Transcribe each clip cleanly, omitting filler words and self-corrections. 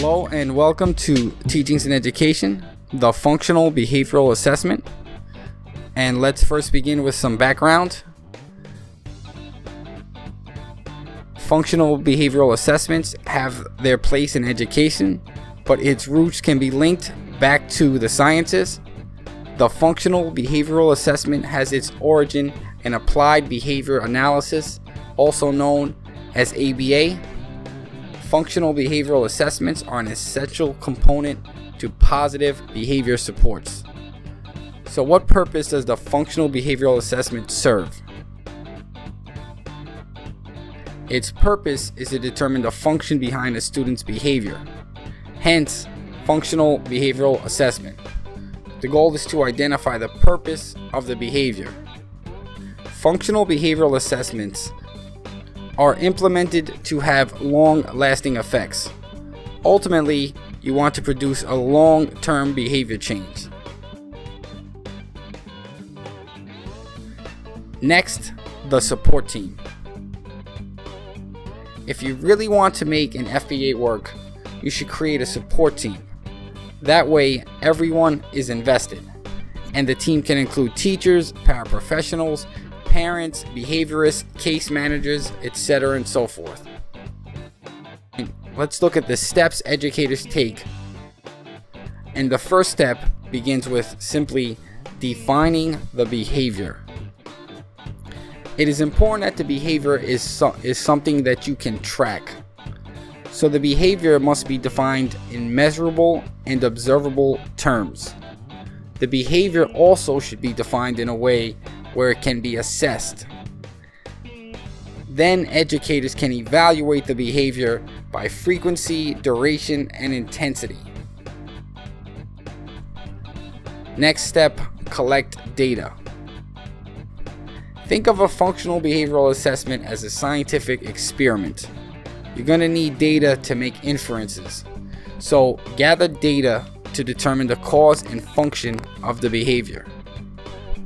Hello and welcome to Teachings in Education, the Functional Behavioral Assessment. And let's first begin with some background. Functional behavioral assessments have their place in education, but its roots can be linked back to the sciences. The functional behavioral assessment has its origin in applied behavior analysis, also known as ABA. Functional behavioral assessments are an essential component to positive behavior supports. So what purpose does the functional behavioral assessment serve? Its purpose is to determine the function behind a student's behavior. Hence, functional behavioral assessment. The goal is to identify the purpose of the behavior. Functional behavioral assessments are implemented to have long-lasting effects. Ultimately, you want to produce a long-term behavior change. Next, the support team. If you really want to make an FBA work, you should create a support team. That way, everyone is invested, and the team can include teachers, paraprofessionals, parents, behaviorists, case managers, etc. and so forth. Let's look at the steps educators take. And the first step begins with simply defining the behavior. It is important that the behavior is something that you can track. So the behavior must be defined in measurable and observable terms. The behavior also should be defined in a way where it can be assessed. Then educators can evaluate the behavior by frequency, duration, and intensity. Next step, collect data. Think of a functional behavioral assessment as a scientific experiment. You're going to need data to make inferences. So gather data to determine the cause and function of the behavior.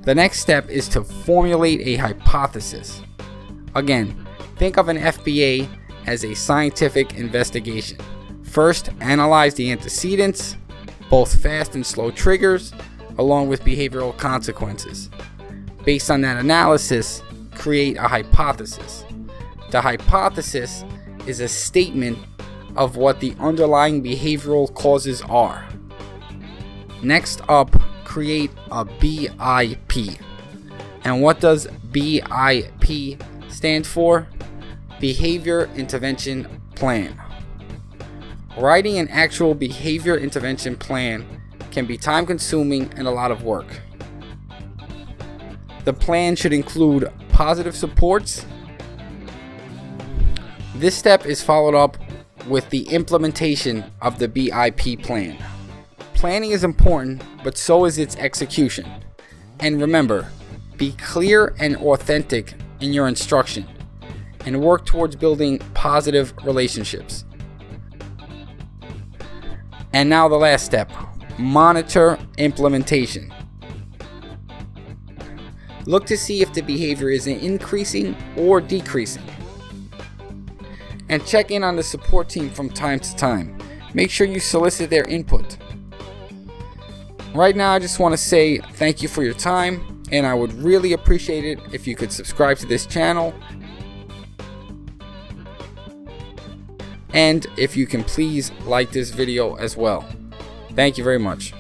The next step is to formulate a hypothesis. Again, think of an FBA as a scientific investigation. First, analyze the antecedents, both fast and slow triggers, along with behavioral consequences. Based on that analysis, create a hypothesis. The hypothesis is a statement of what the underlying behavioral causes are. Next up, create a BIP. And what does BIP stand for? Behavior Intervention Plan. Writing an actual behavior intervention plan can be time-consuming and a lot of work. The plan should include positive supports. This step is followed up with the implementation of the BIP plan. Planning is important, but so is its execution. And remember, be clear and authentic in your instruction, and work towards building positive relationships. And now the last step, monitor implementation. Look to see if the behavior is increasing or decreasing. And check in on the support team from time to time. Make sure you solicit their input. Right now, I just want to say thank you for your time, and I would really appreciate it if you could subscribe to this channel. And if you can please like this video as well. Thank you very much.